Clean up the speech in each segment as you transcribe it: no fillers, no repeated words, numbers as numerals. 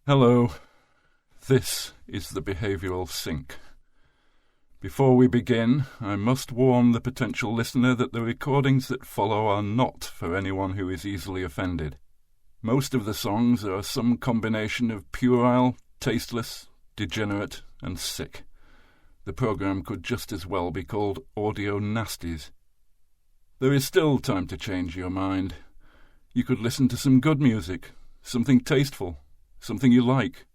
Hello, this is the Behavioural Sync. Before we begin, I must warn the potential listener that the recordings that follow are not for anyone who is easily offended. Most of the songs are some combination of puerile, tasteless, degenerate and sick. The programme could just as well be called Audio Nasties. There is still time to change your mind. You could listen to some good music, something tasteful, something you like.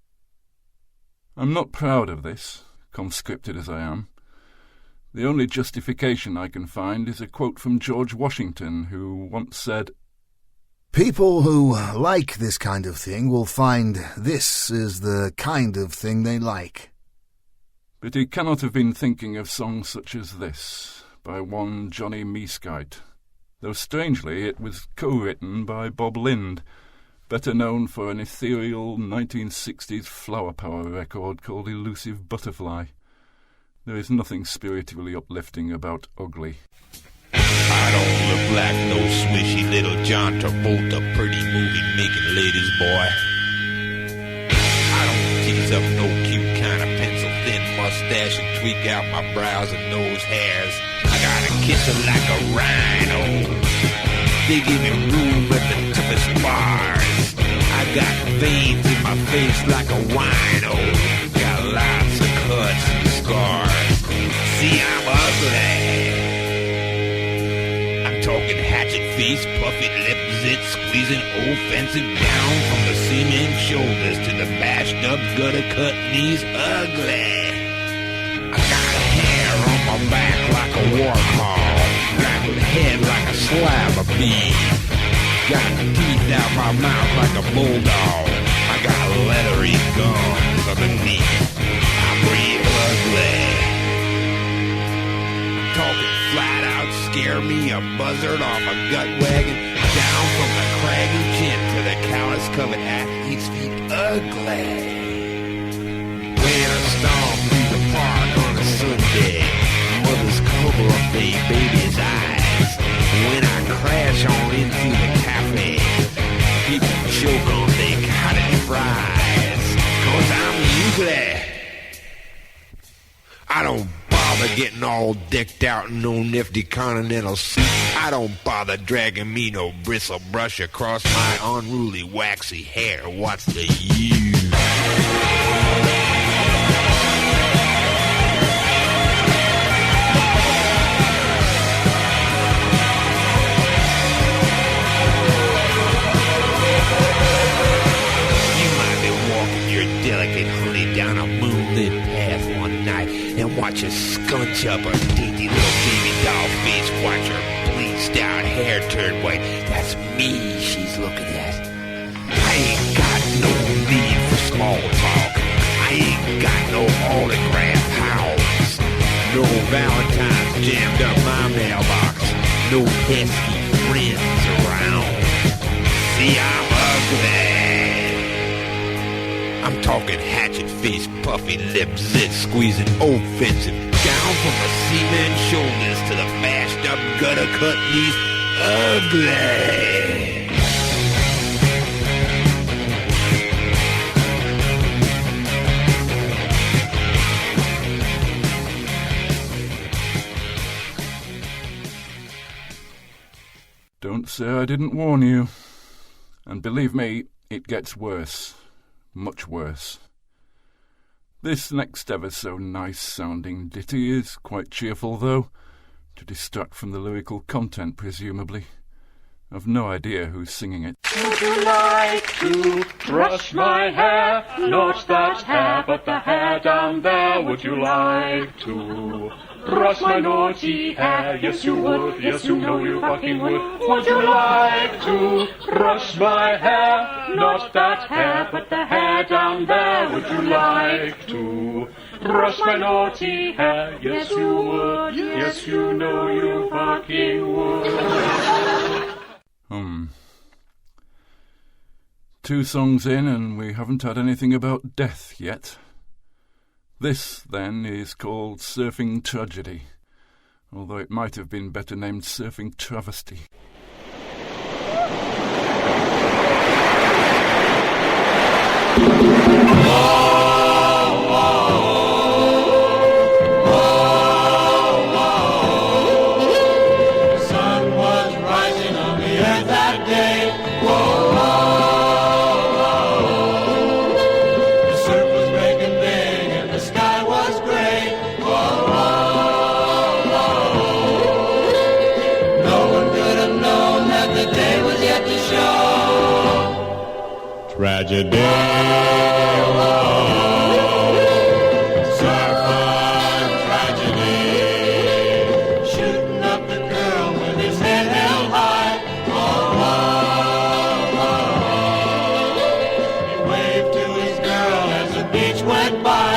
I'm not proud of this, conscripted as I am. The only justification I can find is a quote from George Washington, who once said, "People who like this kind of thing will find this is the kind of thing they like." But he cannot have been thinking of songs such as this, by one Johnny Meeskite, though strangely it was co-written by Bob Lind, better known for an ethereal 1960s flower power record called Elusive Butterfly. There is nothing spiritually uplifting about Ugly. I don't look like no swishy little John Travolta pretty movie-making ladies, boy. I don't tease up no cute kind of pencil-thin mustache and tweak out my brows and nose hairs. I got a kisser like a rhino. They give me room at the toughest bars. I got veins in my face like a wino. Got lots of cuts and scars. See, I'm ugly. I'm talking hatchet face, puffy lip zit, squeezing offensive down from the cement shoulders to the bashed up gutter cut knees. Ugly. I got hair on my back like a warthog, rattled head like a slab of beef. Got teeth out my mouth like a bulldog. I got leathery gums underneath. I'm real ugly. Talking flat out, scare me a buzzard off a gut wagon, down from the craggy chin to the callus covered athlete's feet. Ugly. When I stomp through the park on a Sunday, mothers cover up their baby's eyes. When I crash on into the cafe, people choke on their cottage fries. 'Cause I'm ugly. I don't bother getting all decked out in no nifty continental suit. I don't bother dragging me no bristle brush across my unruly waxy hair. What's the use? Delicate honey down a moonlit path one night and watch her scunch up her dainty little baby doll face, watch her bleached out hair turn white. That's me she's looking at. I ain't got no need for small talk. I ain't got no autograph house. No Valentine's jammed up my mailbox. No pesky friends around. See, I'm ugly. I'm talking hatchet-faced, puffy lip zit, squeezing offensive, down from the cement shoulders to the bashed-up gutter-cut knees. Ugly. Don't say I didn't warn you. And believe me, it gets worse. Much worse. This next ever so nice sounding ditty is quite cheerful though, to distract from the lyrical content presumably. I've no idea who's singing it. Would you like to brush my hair? Not that hair, but the hair down there. Would you like to brush my naughty hair? Yes you would, yes you know you fucking would. Would you like to brush my hair? Not that hair, but the hair down there. Would you like to brush my naughty hair? Yes you would, yes you know you fucking would. 2 songs in and we haven't had anything about death yet. This, then, is called Surfing Tragedy, although it might have been better named Surfing Travesty. Tragedy, surfer tragedy, shooting up the girl with his head held high. He waved to his girl as the beach went by.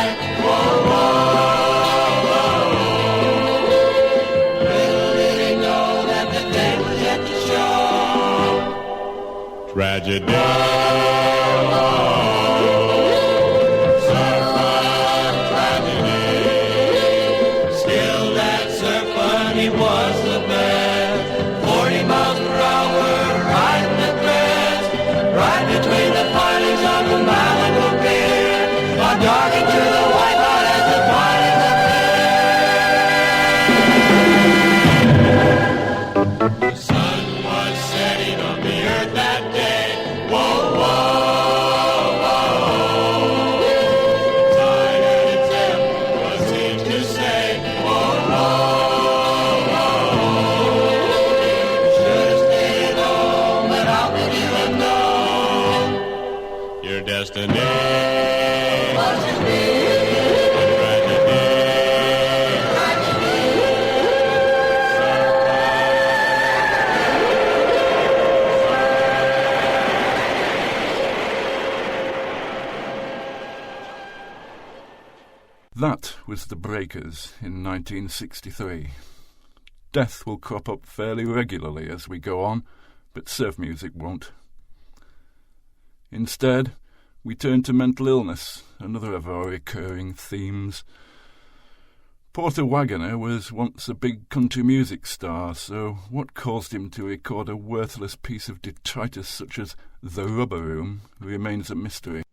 Little did he know that the day was yet to show. Tragedy. That was The Breakers in 1963. Death will crop up fairly regularly as we go on, but surf music won't. Instead, we turn to mental illness, another of our recurring themes. Porter Wagoner was once a big country music star, so what caused him to record a worthless piece of detritus such as The Rubber Room remains a mystery.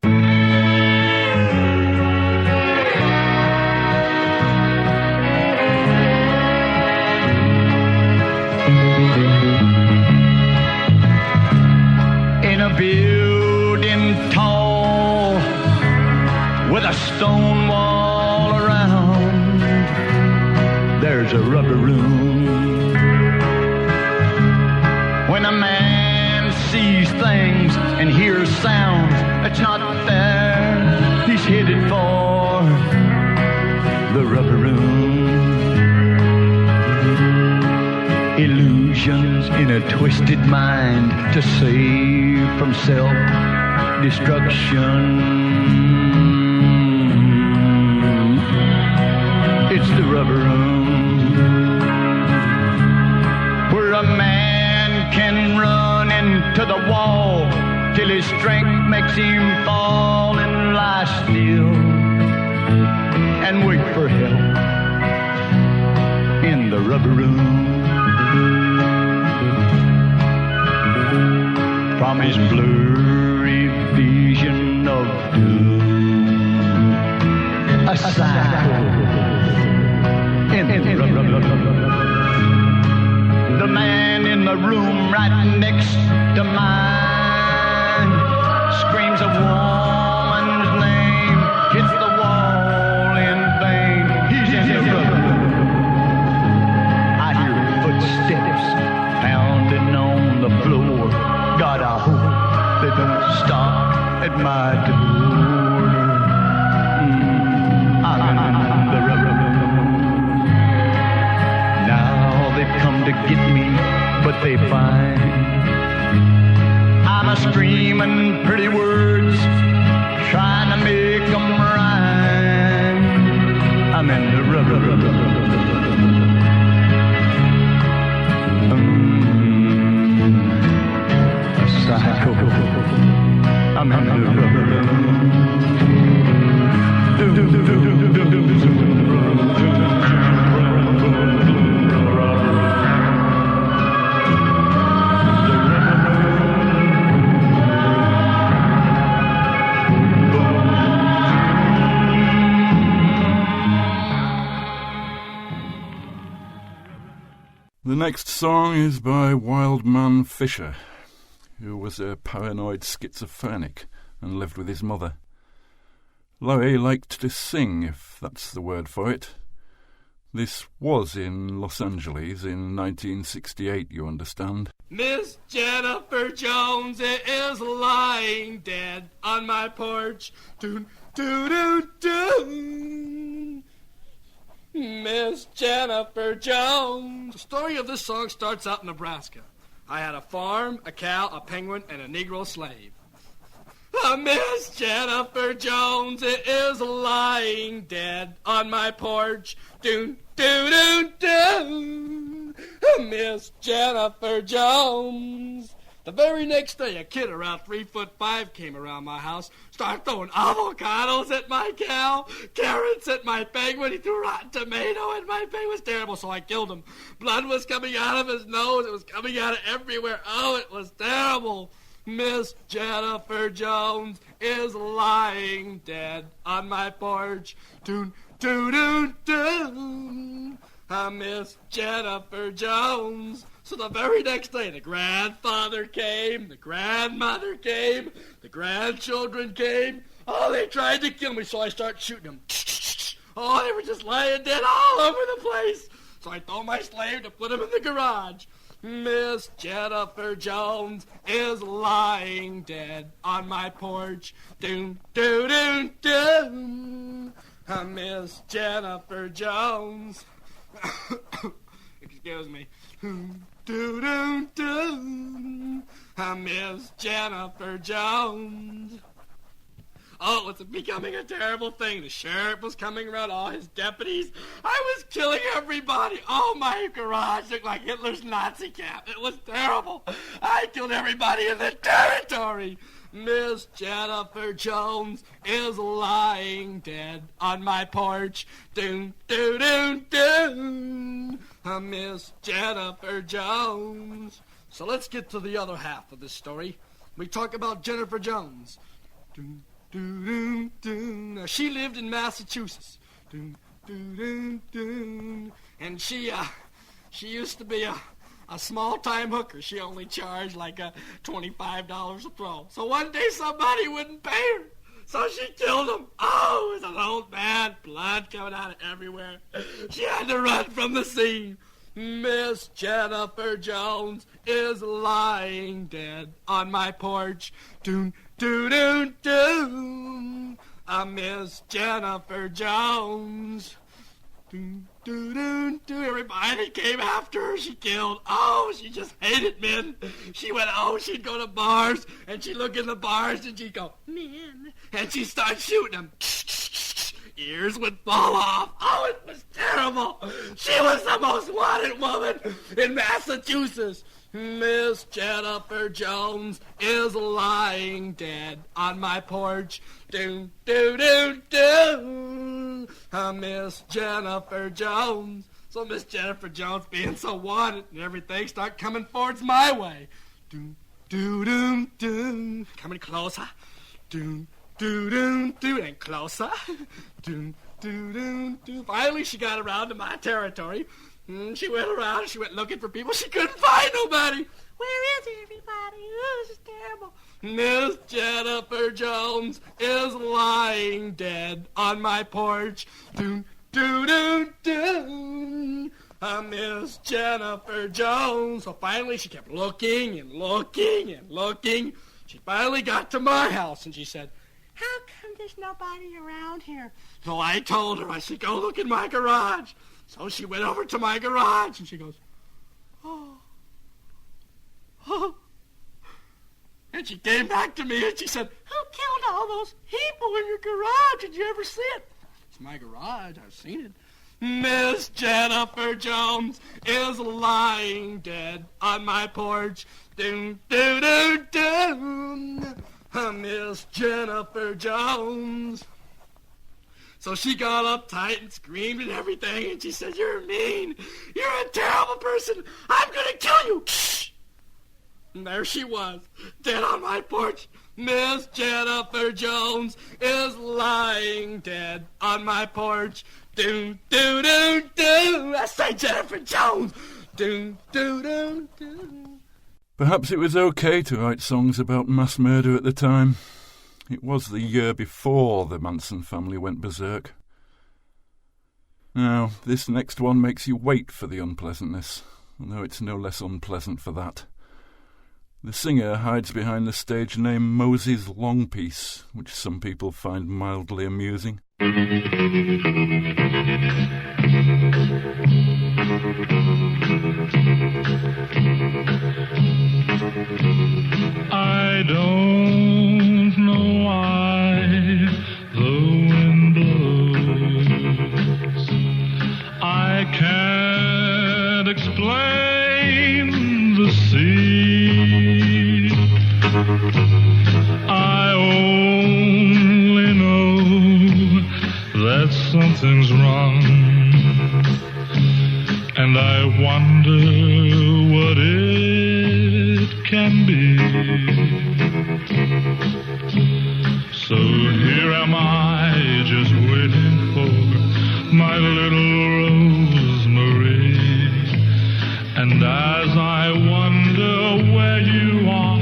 In a building tall with a stone wall around, there's a rubber room. When a man sees things and hears sounds that's not there, he's headed for the rubber room. Illusions in a twisted mind to save from self-destruction. It's the rubber room, where a man can run into the wall till his strength makes him fall and lie still and wait for help in the rubber room. From his blurry vision of doom, a cycle in the rubber. The man in the room right next to mine screams a woman's name, hits the wall in vain. He's in the rubber. I hear footsteps pounding on the floor. God, I hope they don't stop at my door. I'm in the rubber room. Now they've come to get me, but they find I'm a screaming pretty words, trying to make them rhyme. I'm in the rubber room. Psycho. I'm in the rubber room. The next song is by Wildman Fisher, who was a paranoid schizophrenic and lived with his mother. Larry liked to sing, if that's the word for it. This was in Los Angeles in 1968, you understand. Miss Jennifer Jones is lying dead on my porch. Doon, doon, doon, doon. Miss Jennifer Jones. The story of this song starts out in Nebraska. I had a farm, a cow, a penguin, and a Negro slave. Miss Jennifer Jones is lying dead on my porch. Doon, doon, doon, doon. Miss Jennifer Jones. The very next day, a kid around 3'5" came around my house, started throwing avocados at my cow, carrots at my penguin. He threw rotten tomato at my penguin. It was terrible, so I killed him. Blood was coming out of his nose. It was coming out of everywhere. Oh, it was terrible. Miss Jennifer Jones is lying dead on my porch. Doon, doon, doon, doon. Miss Jennifer Jones. So the very next day, the grandfather came, the grandmother came, the grandchildren came. Oh, they tried to kill me, so I started shooting them. Oh, they were just lying dead all over the place. So I told my slave to put them in the garage. Miss Jennifer Jones is lying dead on my porch. Doon, doon, doon, doon. Miss Jennifer Jones. Excuse me. Doon, doon, doon. Miss Jennifer Jones. Oh, it's becoming a terrible thing. The sheriff was coming around, all his deputies. I was killing everybody. Oh, my garage looked like Hitler's Nazi camp. It was terrible. I killed everybody in the territory. Miss Jennifer Jones is lying dead on my porch. Doon, doon, doon, doon. Miss Jennifer Jones. So let's get to the other half of this story. We talk about Jennifer Jones. Doon, doon, doon, doon. Now, she lived in Massachusetts. Doon, doon, doon, doon. And she used to be a small-time hooker. She only charged like $25 a throw. So one day somebody wouldn't pay her. So she killed him. Oh, it was an old man, blood coming out of everywhere. She had to run from the scene. Miss Jennifer Jones is lying dead on my porch. Doon, doon, doon, doon. Miss Jennifer Jones. Doon, doon, doon, doon. Everybody came after her. She killed. Oh, she just hated men. She'd go to bars, and she'd look in the bars, and she'd go, men. And she'd start shooting them. Ears would fall off. Oh, it was terrible. She was the most wanted woman in Massachusetts. Miss Jennifer Jones is lying dead on my porch. Doon, doon, doon, doon. Miss Jennifer Jones. So Miss Jennifer Jones being so wanted and everything start coming forwards my way. Doon, doon, doon, doon. Coming closer. Doon, doon, doon, doon. And closer. Doon, doon, doon, doon. Finally she got around to my territory. She went around, she went looking for people. She couldn't find nobody. Where is everybody? Oh, this is terrible. Miss Jennifer Jones is lying dead on my porch. Doon, doon, doon, doon. Miss Jennifer Jones. So finally she kept looking and looking and looking. She finally got to my house and she said, how come there's nobody around here? So I told her, I said, go look in my garage. So she went over to my garage, and she goes, oh. And she came back to me, and she said, who killed all those people in your garage? Did you ever see it? It's my garage. I've seen it. Miss Jennifer Jones is lying dead on my porch. Doon, doon, doon, doon. Miss Jennifer Jones. So she got uptight and screamed and everything, and she said, you're mean. You're a terrible person. I'm going to kill you. And there she was, dead on my porch. Miss Jennifer Jones is lying dead on my porch. Doon, doon, doon, doon. I say Jennifer Jones. Doon, doon, doon, doon. Perhaps it was okay to write songs about mass murder at the time. It was the year before the Manson family went berserk. Now, this next one makes you wait for the unpleasantness, although it's no less unpleasant for that. The singer hides behind the stage name Moses Longpiece, which some people find mildly amusing. I don't know why the wind blows. I can't explain the sea. I only know that something's wrong, and I wonder what it can be. So here am I, just waiting for my little Rosemary. And as I wonder where you are,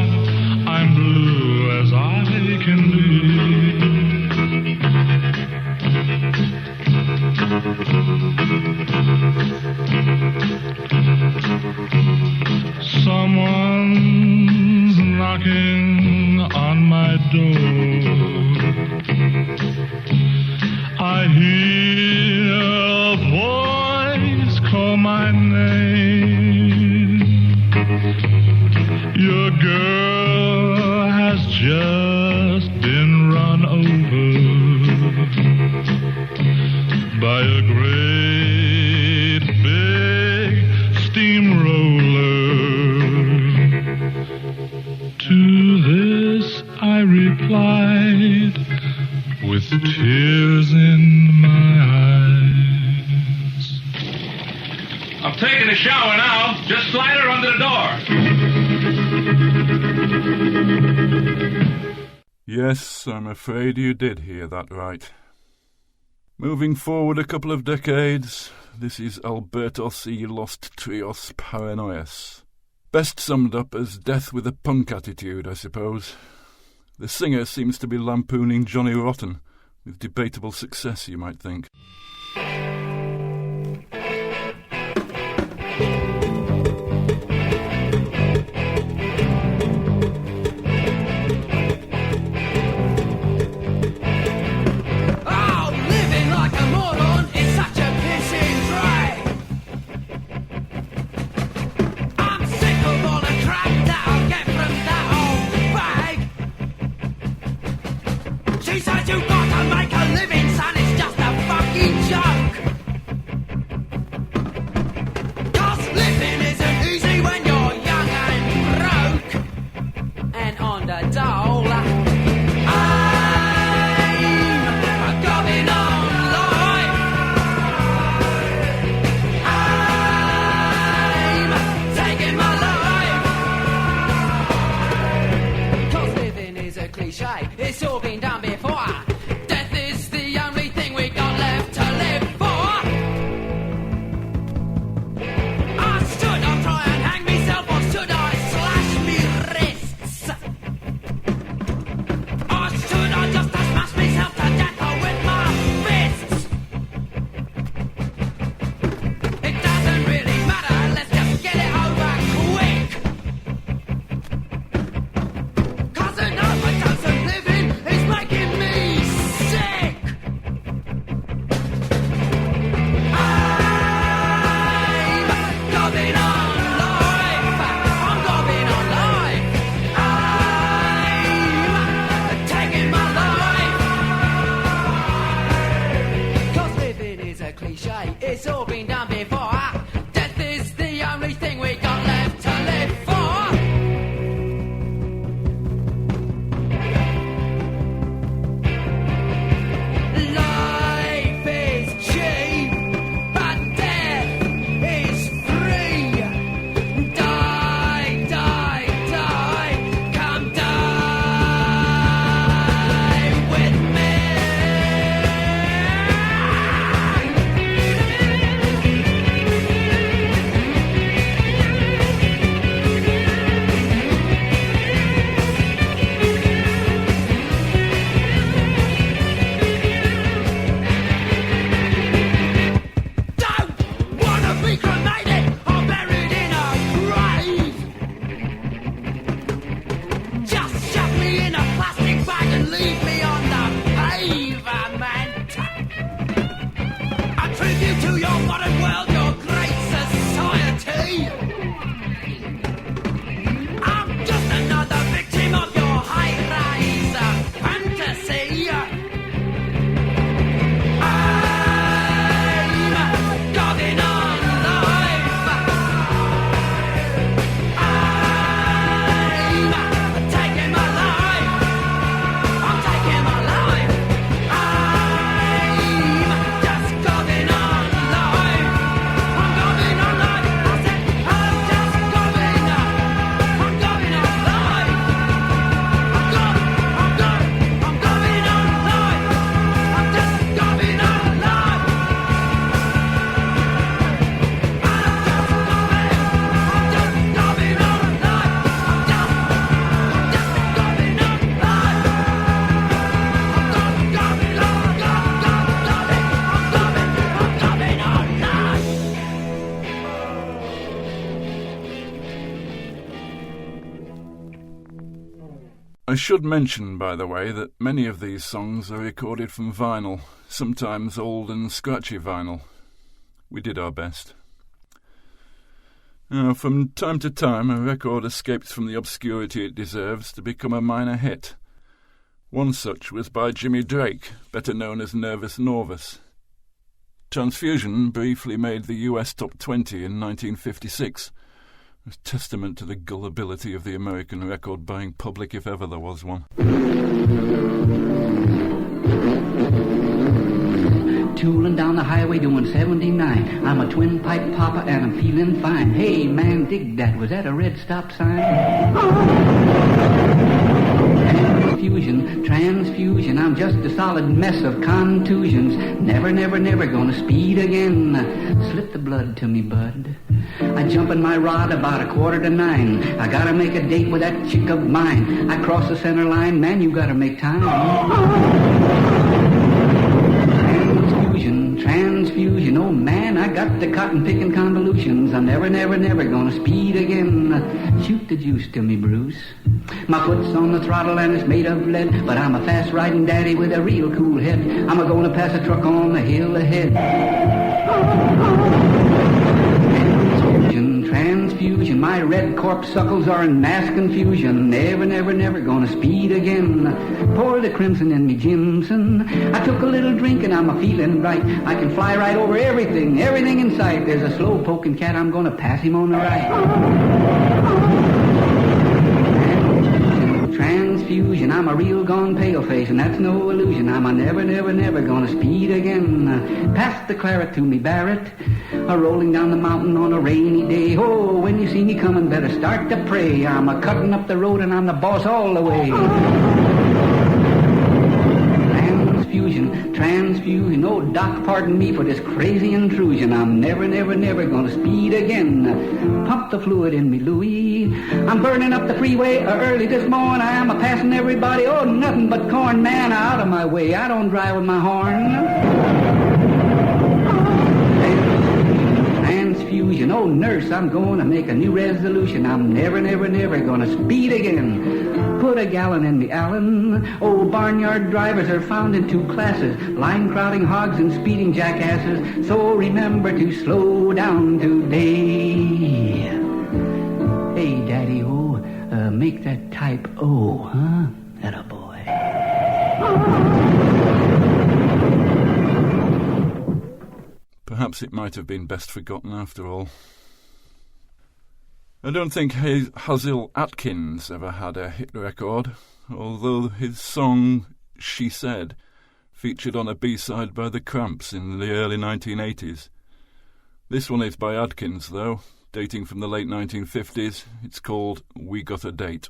I'm blue as I can be. Someone's knocking on my door. I hear a voice call my name. Your girl has just been run over by a great big steamroller. To this I replied with tears in my eyes. I'm taking a shower now. Just slide her under the door. Yes, I'm afraid you did hear that right. Moving forward a couple of decades, this is Albertos y los Trios Paranoias. Best summed up as death with a punk attitude, I suppose. The singer seems to be lampooning Johnny Rotten, with debatable success, you might think. She says you gotta make a living, son, it's just a fucking joke. 'Cause living isn't easy when you're young and broke. And on the dole, I'm going on life. I'm taking my life. 'Cause living is a cliche, it's all been done before. Death is the only thing we got left to live for. Should I try and hang myself, or should I slash me wrists? Or should I just smash myself to death with my fists? It doesn't really matter, let's just get it over quick. 'Cause an overdose of living is making me I should mention, by the way, that many of these songs are recorded from vinyl, sometimes old and scratchy vinyl. We did our best. Now, from time to time, a record escapes from the obscurity it deserves to become a minor hit. One such was by Jimmy Drake, better known as Nervous Norvus. Transfusion briefly made the US Top 20 in 1956, a testament to the gullibility of the American record-buying public, if ever there was one. Tooling down the highway doing 79. I'm a twin pipe papa and I'm feeling fine. Hey man, dig that. Was that a red stop sign? Transfusion, I'm just a solid mess of contusions. Never, never, never gonna speed again. Slip the blood to me, bud. I jump in my rod about 8:45. I gotta make a date with that chick of mine. I cross the center line, man, you gotta make time. Transfusion, oh man, I got the cotton-picking convolutions. I'm never, never, never gonna speed again. Shoot the juice to me, Bruce. My foot's on the throttle and it's made of lead, but I'm a fast-riding daddy with a real cool head. I'm a-gonna pass a truck on the hill ahead. Transfusion, my red corpuscles are in mass confusion. Never, never, never gonna speed again. Pour the crimson in me, Jimson. I took a little drink and I'm a-feeling right. I can fly right over everything, everything in sight. There's a slow-poking cat, I'm gonna pass him on the right. Transfusion, I'm a real gone pale-face, and that's no illusion. I'm a never, never, never gonna speed again. Pass the claret to me, Barrett. Rolling down the mountain on a rainy day. Oh, when you see me coming, better start to pray. I'm a-cutting up the road and I'm the boss all the way. Transfusion, oh doc, pardon me for this crazy intrusion. I'm never, never, never gonna speed again. Pump the fluid in me, Louie. I'm burning up the freeway early this morning. I'm a-passing everybody, oh nothing but corn. Man, out of my way, I don't drive with my horn. Transfusion, oh nurse, I'm gonna make a new resolution. I'm never, never, never gonna speed again. Put a gallon in me, Allen. Oh, barnyard drivers are found in two classes, line crowding hogs and speeding jackasses. So remember to slow down today. Hey, Daddy-O, make that type O, huh? Attaboy. Perhaps it might have been best forgotten after all. I don't think Hasil Atkins ever had a hit record, although his song She Said featured on a B-side by The Cramps in the early 1980s. This one is by Atkins, though, dating from the late 1950s. It's called We Got a Date.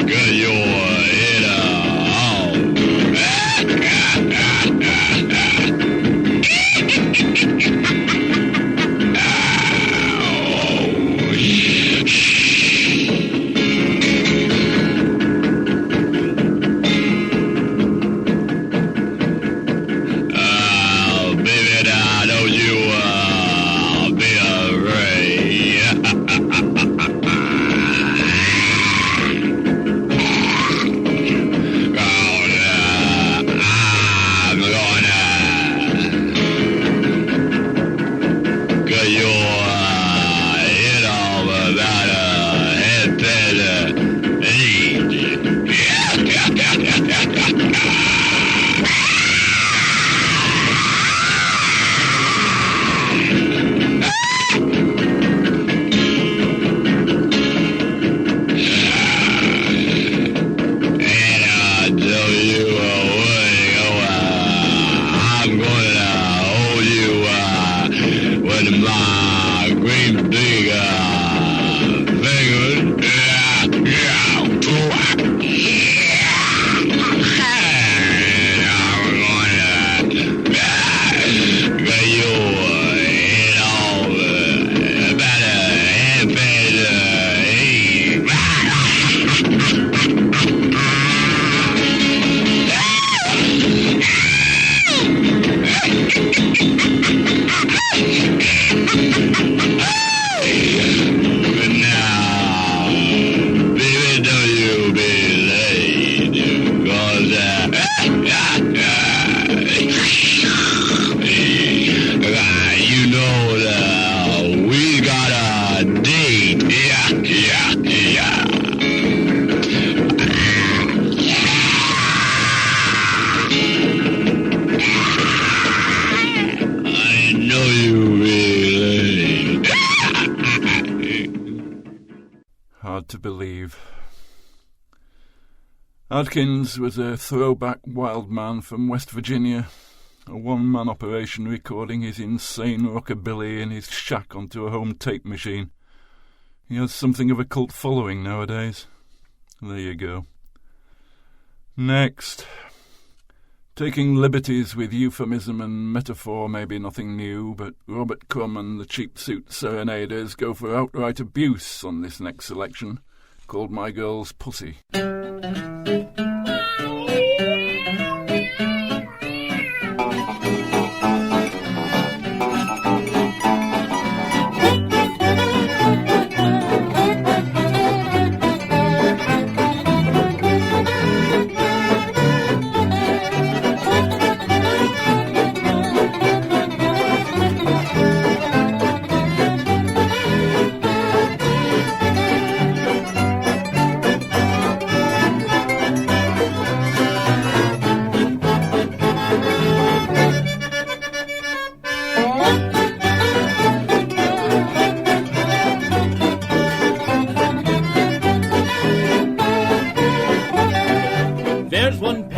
Get your head out. to believe. Adkins was a throwback wild man from West Virginia, a one-man operation recording his insane rockabilly in his shack onto a home tape machine. He has something of a cult following nowadays. There you go. Next. Taking liberties with euphemism and metaphor may be nothing new, but Robert Crumb and the Cheap Suit Serenaders go for outright abuse on this next selection, called My Girl's Pussy.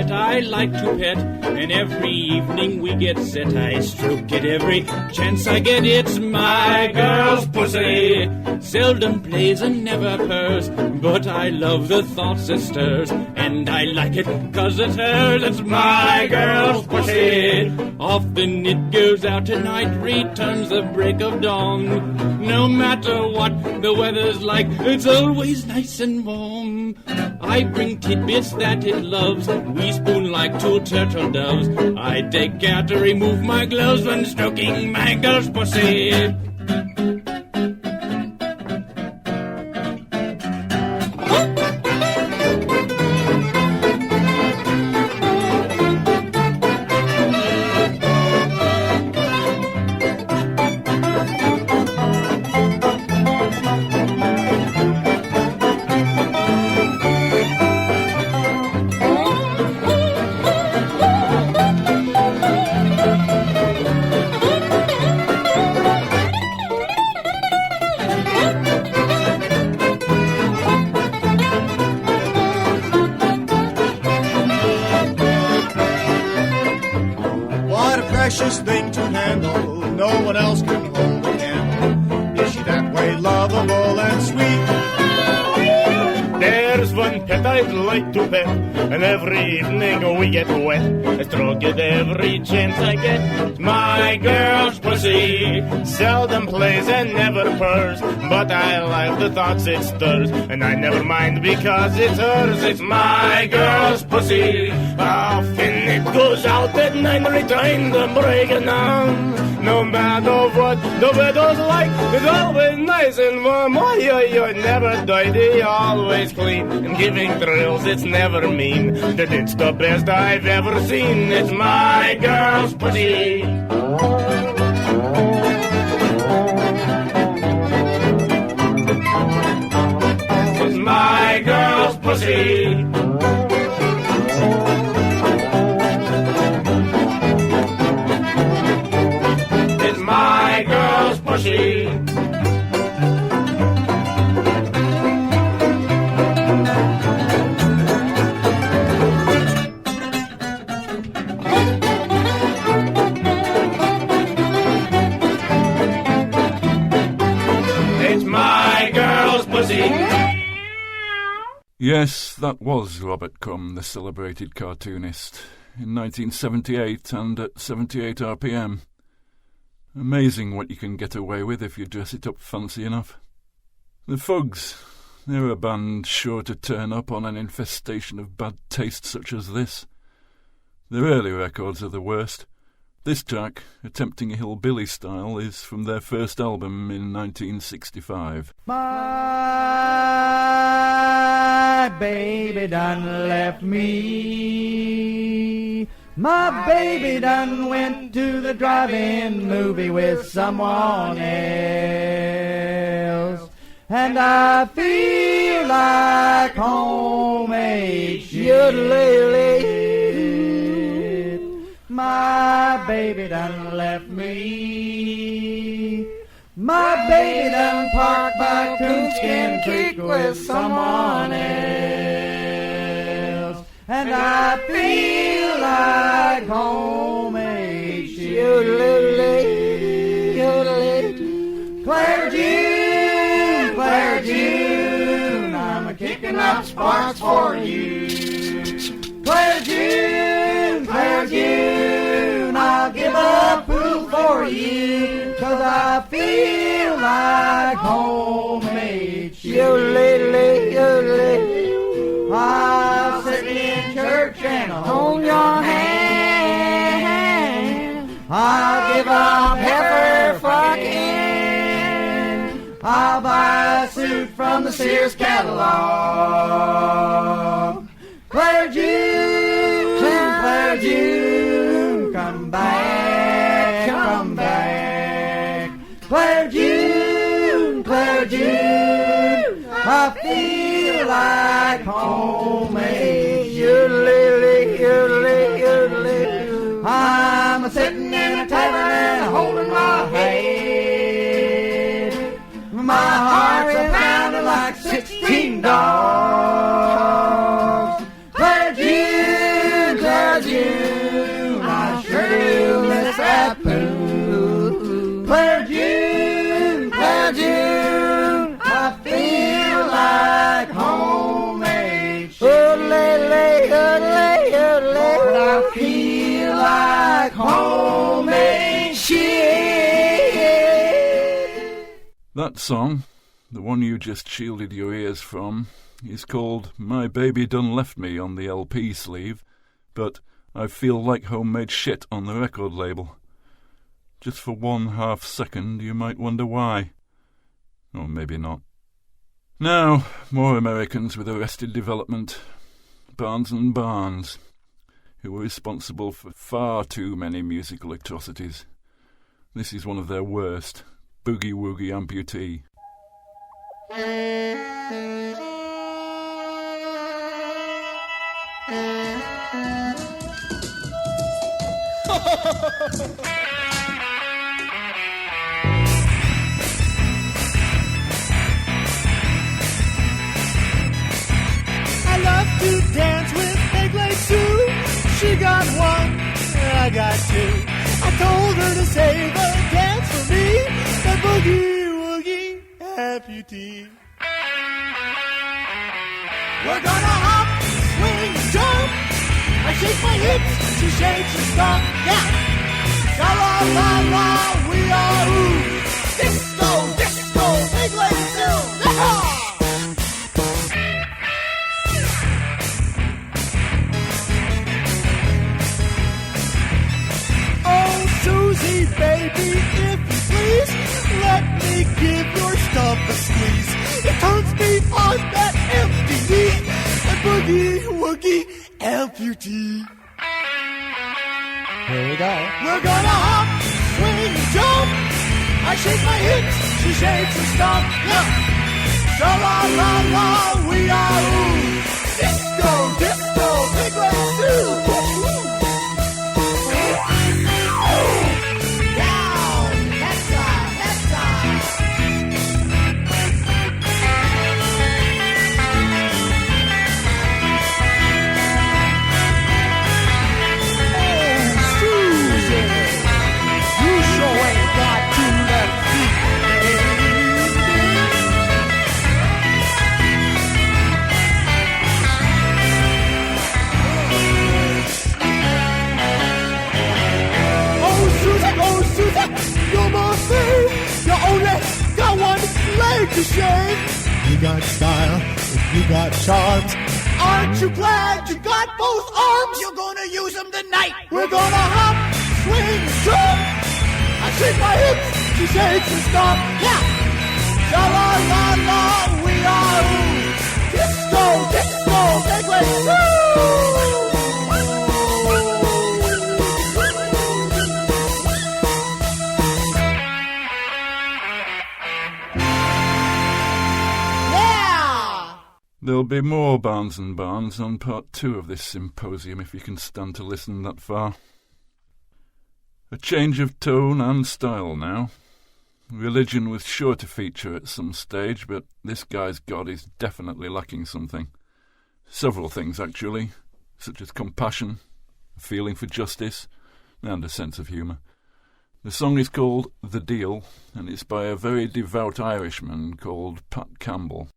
I like to pet, and every evening we get set. I stroke it every chance I get. It's my girl's pussy. Seldom plays and never purrs, but I love the thoughts it stirs, and I like it 'cause it's hers. It's my girl's pussy. Often it goes out at night, returns the break of dawn. No matter what the weather's like, it's always nice and warm. I bring tidbits that it loves. We spoon like two turtle doves. I take care to remove my gloves when stroking my girl's pussy. Precious thing to handle, no one else can hold a candle. Is she that way lovable and sweet? There's one pet I'd like to pet, and every evening we get wet. I stroke it every chance I get. My girl's pussy seldom plays and never purrs, but I like the thoughts it stirs, and I never mind because it's hers. It's my girl's pussy. Often it goes out at night, return the break of dawn. No matter what the weather's like, it's always nice and warm. Oh, you never dirty, always clean, and giving thrills, it's never mean. That it's the best I've ever seen. It's my girl's pussy. It's my girl's pussy. It's my girl's pussy. Yes, that was Robert Crumb, the celebrated cartoonist, in 1978 and at 78 RPM. Amazing what you can get away with if you dress it up fancy enough. The Fugs, they're a band sure to turn up on an infestation of bad taste such as this. Their early records are the worst. This track, attempting a hillbilly style, is from their first album in 1965. My baby done left me. My baby done went to the drive-in movie with someone else. And I feel like homemade shit. My baby done left me. My baby done parked by Coonskin Creek with someone else, and I feel like homemade Claire June, I'm a-kicking up sparks for you. Claire June, I'll give a pool for you, 'cause I feel like homemade I'll sit in church and hold your hand. I'll give up heifer fucking. I'll buy a suit from the Sears catalog. Claire June, come back. Claire June, I feel like homemade I'm a-sitting in a tavern and holding my head. My heart's a-pounding like 16 dogs. Claire June, I sure do miss that pool. Claire June, I feel like homemade I feel like homemade shit. That song, the one you just shielded your ears from, is called My Baby Done Left Me on the LP sleeve, but I Feel Like Homemade Shit on the record label. Just for 1/2 second you might wonder why. Or maybe not. Now, more Americans with Arrested Development. Barnes and Barnes, who were responsible for far too many musical atrocities. This is one of their worst, Boogie Woogie Amputee. I love to dance with Big Lady Sue. She got one, I got two. I told her to save a dance for me, the Boogie Woogie Amputee. We're gonna hop, swing, jump. I shake my hips, she shakes and stomp. Yeah, la la la la, we are ooh. Disco, disco, Big Lady Sue. Yeah. Susie, baby, if you please, let me give your stump a squeeze. It turns me on that MTV, that Boogie Woogie Amputee. Here we go. We're gonna hop, swing, and jump. I shake my hips, she shakes and stomp. Yeah. Sha la la la, we are ooh. Disco, disco, Big Lady Sue. You only got one leg to shave. You got style, you got charms. Aren't you glad you got both arms? You're gonna use them tonight. We're gonna hop, swing, jump. I shake my hips, she shakes and stomp. Yeah, la la la la, we are disco, disco, Big Lady Sue. There'll be more Barnes and Barnes on part 2 of this symposium if you can stand to listen that far. A change of tone and style now. Religion was sure to feature at some stage, but this guy's God is definitely lacking something. Several things, actually, such as compassion, a feeling for justice, and a sense of humour. The song is called The Deal, and it's by a very devout Irishman called Pat Campbell.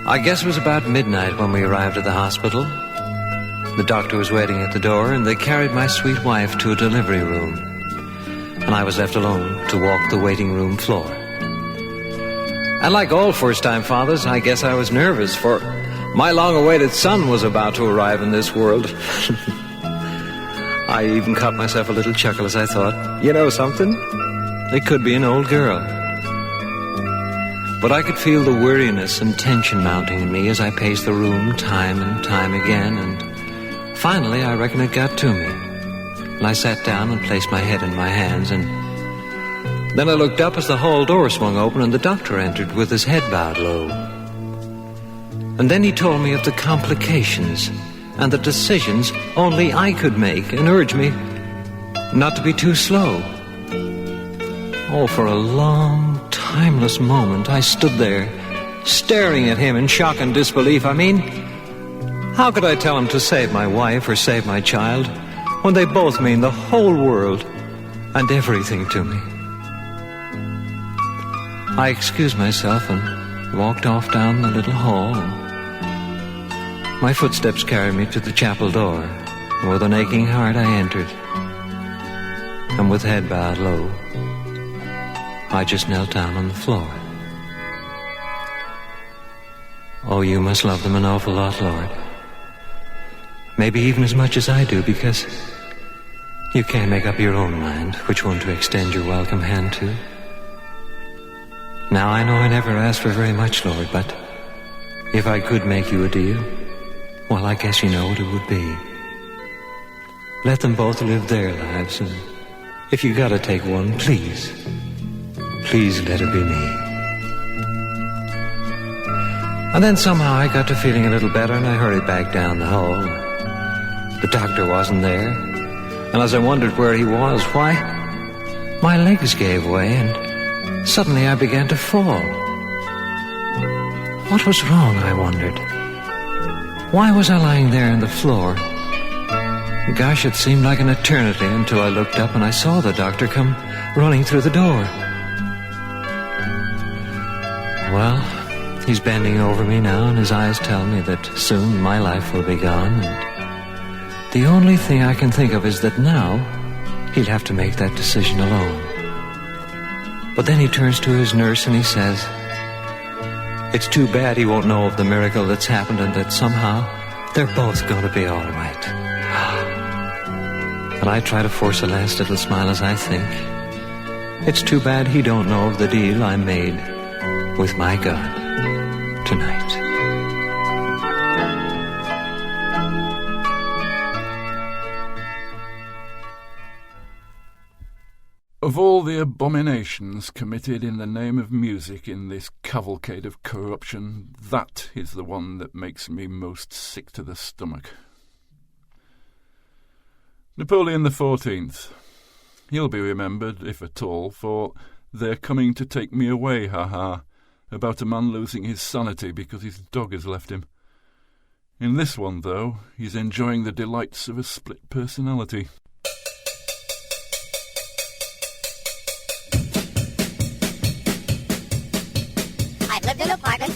I guess it was about midnight when we arrived at the hospital. The doctor was waiting at the door, and they carried my sweet wife to a delivery room. And I was left alone to walk the waiting room floor. And like all first-time fathers, I guess I was nervous, for my long-awaited son was about to arrive in this world. I even caught myself a little chuckle as I thought, you know something? It could be an old girl. But I could feel the weariness and tension mounting in me as I paced the room time and time again, and finally I reckon it got to me. And I sat down and placed my head in my hands, and then I looked up as the hall door swung open and the doctor entered with his head bowed low. And then he told me of the complications and the decisions only I could make, and urged me not to be too slow. Oh, for a long, timeless moment I stood there, staring at him in shock and disbelief. I mean, how could I tell him to save my wife or save my child when they both mean the whole world and everything to me? I excused myself and walked off down the little hall. My footsteps carried me to the chapel door, and with an aching heart I entered. And with head bowed low, I just knelt down on the floor. Oh, you must love them an awful lot, Lord. Maybe even as much as I do, because you can't make up your own mind which one to extend your welcome hand to. Now, I know I never asked for very much, Lord, but if I could make you a deal, well, I guess you know what it would be. Let them both live their lives, and if you gotta take one, please let it be me. And then somehow I got to feeling a little better, and I hurried back down the hall. The doctor wasn't there, and as I wondered where he was, why, my legs gave way, and suddenly I began to fall. What was wrong, I wondered. Why was I lying there on the floor? Gosh, it seemed like an eternity until I looked up and I saw the doctor come running through the door. Well, he's bending over me now, and his eyes tell me that soon my life will be gone, and the only thing I can think of is that now he'll have to make that decision alone. But then he turns to his nurse and he says, it's too bad he won't know of the miracle that's happened, and that somehow they're both going to be all right. And I try to force a last little smile as I think, it's too bad he don't know of the deal I made with my God tonight. Of all the abominations committed in the name of music in this cavalcade of corruption, that is the one that makes me most sick to the stomach. Napoleon XIV. He'll be remembered, if at all, for "They're coming to take me away, ha-ha," about a man losing his sanity because his dog has left him. In this one, though, he's enjoying the delights of a split personality.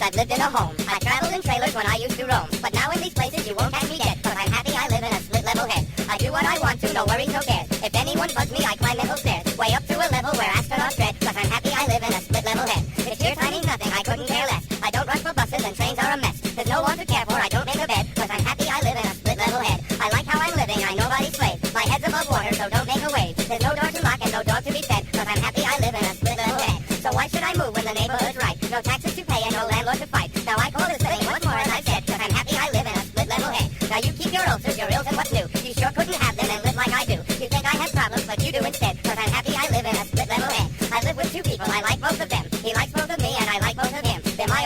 I've lived in a home. I traveled in trailers when I used to roam. But now in these places you won't catch me dead, 'cause I'm happy I live in a split-level head. I do what I want to, no worries, no cares. If anyone bugs me, I climb metal stairs, way up to a level where astronauts tread, 'cause I'm happy I live in a split-level head. If here I mean nothing, I couldn't care less. I don't rush for buses and trains are a mess. There's no one to care for, I don't make a bed, 'cause I'm happy I live in a split-level head. I like how I'm living, I nobody's slave. My head's above water, so don't make a wave. There's no door to lock and no dog to be fed, 'cause I'm happy I live in a split-level head. So why should I move when the neighborhood's right? No taxes to pay and no landlord to fight. Now I call this thing once more as I said, 'cause I'm happy I live in a split-level head. Now you keep your ulcers, your ills, and what's new? You sure couldn't have them and live like I do. You think I have problems, but you do instead, 'cause I'm happy I live in a split-level head. I live with two people, I like both of them. He likes both of me and I like both of him. They're my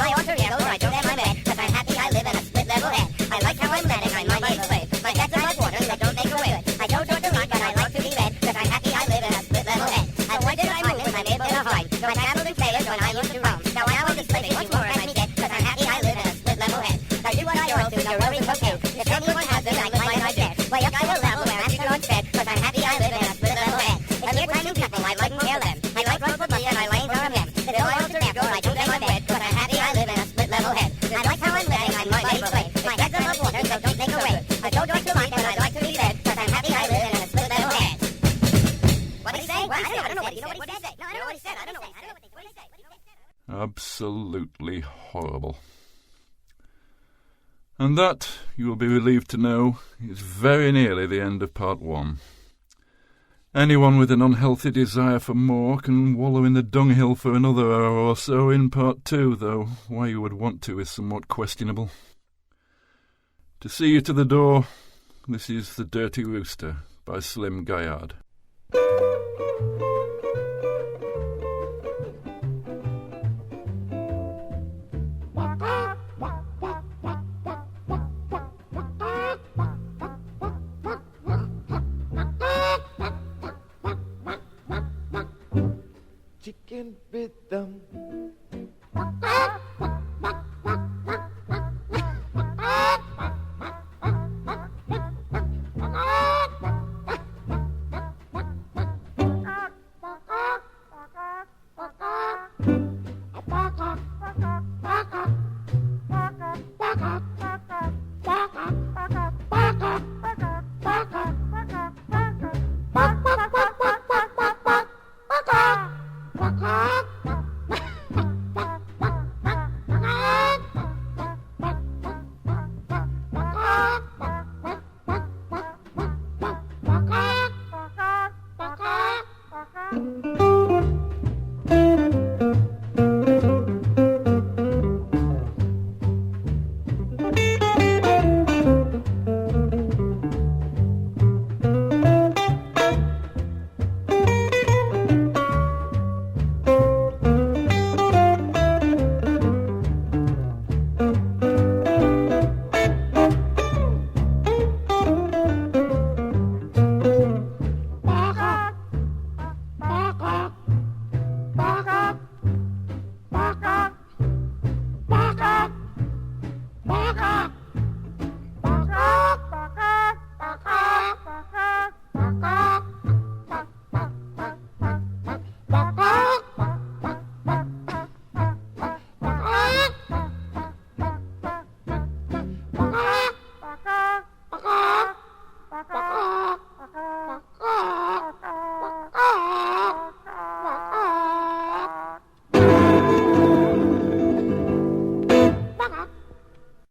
my alter ego, I don't have my bed, 'cause I'm happy I live in a split level head. I like how I'm led and I'm my slave. My head's above water, so don't make a wave. I don't talk a lot, but I like to be read, 'cause I'm happy I live in a split level head. And why did I move when I'm able to hide? So I traveled in sailors when I used to roam. Now I'm just living, what more can me get, 'cause I'm happy I live in a split level head. I do what I ought to, no worries, okay. If anyone has them, I might not get. Way up to a level where astronauts tread, 'cause I'm happy I live in a split level head. And if I knew people, I like care them. I like run for money and I lanes are a mem. It's all alter ego, I don't have my bed, 'cause I'm happy I live in a split level head. I like how I'm living, I'm my slave. My head's above water, so don't make a wave. I don't talk to much, but I like to be fed, 'cause I'm happy I live in a split level head. What did he say? What? I don't know what he said. No, I don't know what he said. I don't know what he said. Absolutely horrible. And that, you will be relieved to know, is very nearly the end of part 1. Anyone with an unhealthy desire for more can wallow in the dunghill for another hour or so in part 2, though why you would want to is somewhat questionable. To see you to the door, this is The Dirty Rooster by Slim Gaillard.